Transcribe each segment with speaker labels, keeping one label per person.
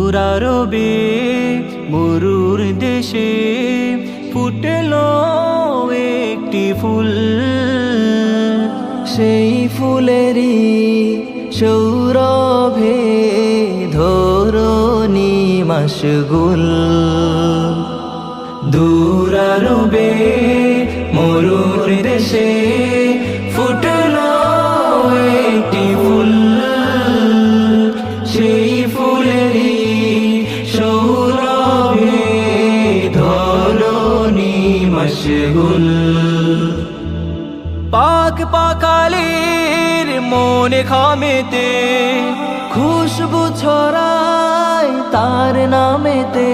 Speaker 1: দূরারবে মরুর দেশে ফুটলো একটি ফুল,
Speaker 2: সেই ফুলেরই সৌরভে ধরণী মশগুল।
Speaker 1: দূরারবে মরুর দেশে ফুটলো একটি ফুল, সেই ফুলেরই সৌরভে ধরণী মশগুল। পাক পাখালির মনে খামেতে
Speaker 2: খুশবু ছড়ায় তার নামেতে,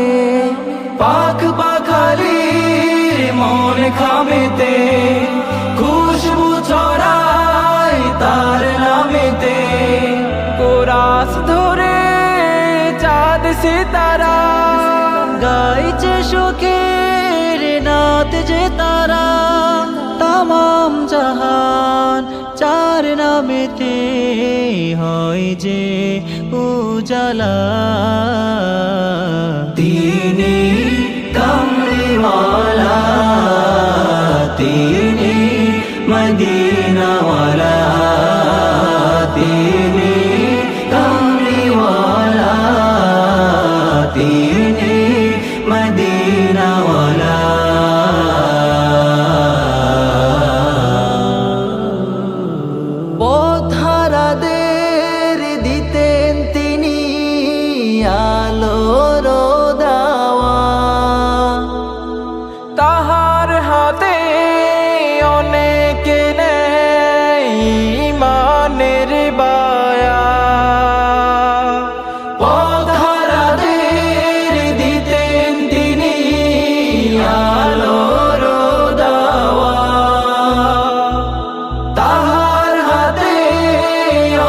Speaker 1: পাক পাখালির মনে খামেতে খুশবু ছড়ায় তার নামেতে। কোরাস ধরে চাঁদ সিতারা
Speaker 2: গাইছে সুখের নাত যে তারা, তামাম জাহান চার নামেতে হয় যে উজালা।
Speaker 1: তিনি কমলিওয়ালা, তিনি মদিনাওয়ালা, তিনি কমলিওয়ালা, তিনি মদিনাওয়ালা।
Speaker 2: পথহারাদের দিতেন তিনি আলোর দাওয়া,
Speaker 1: তাহার হাতে অনেকে নেই ইমানের বায়া। পথহারাদের দিতেন তিনি আলোর দাওয়া, তাহার হাতে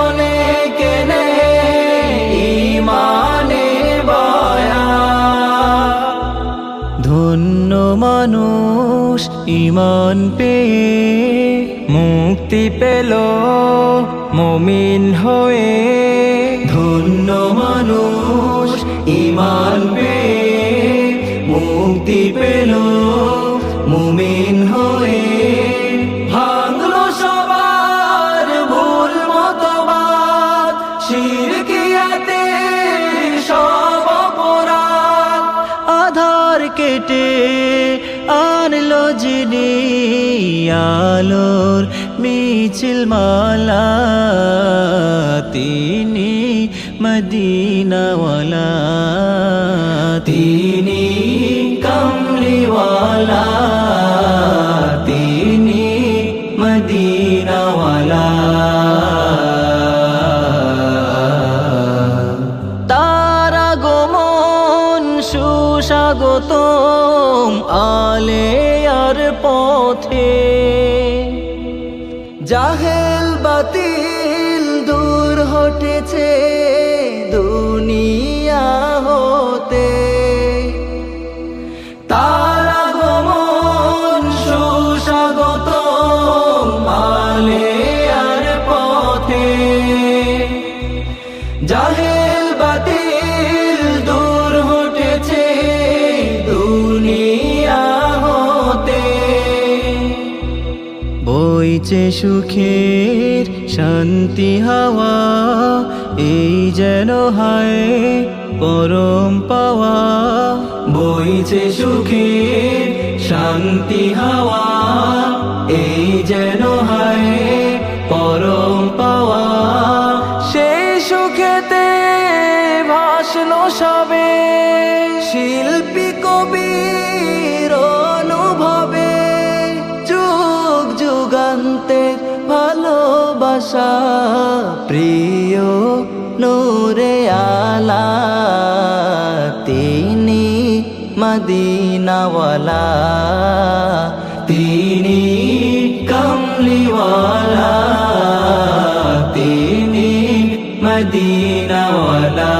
Speaker 1: অনেকে নেই ইমানের বায়া।
Speaker 2: ধন্য মানুষ ইমান পেয়ে
Speaker 1: মুক্তি পেল মুমিন হয়ে, ধন্য মানুষ ঈমান পেয়ে মুক্তি পেল মুমিন হয়ে। ভাঙলো সবার ভুল মতবাদ, শিরকিয়াতে সব অপরাধ,
Speaker 2: আধার কেটে আনলো যিনি আলোর মিছিল মালা, তিনি মদিনাওয়ালা,
Speaker 1: তিনি কমলিওয়ালা, তিনি মদিনাওয়ালা।
Speaker 2: তার আগমন সুস্বাগতম আলেয়ার পথে, জাহেল বাতিল দূর হটেছে দুনিয়া হতে।
Speaker 1: তার আগমন সুস্বাগতম আলেয়ার পথে, জাহেল বাতিল দূর হটেছে দুনিয়া হতে।
Speaker 2: বইছে সুখের শান্তি হাওয়া, এই যেন হায় পরম পাওয়া।
Speaker 1: বইছে সুখের শান্তি হাওয়া, এই যেন হায় পরম পাওয়া। সেই সুখেতে ভাসলো সবে
Speaker 2: শিল্পী কবির অনুভবে, যুগ যুগান্তে ভালোবাসা প্রিয় নূরে আলা, তিনি মদিনাওয়ালা,
Speaker 1: তিনি কমলিওয়ালা, তিনি মদিনাওয়ালা।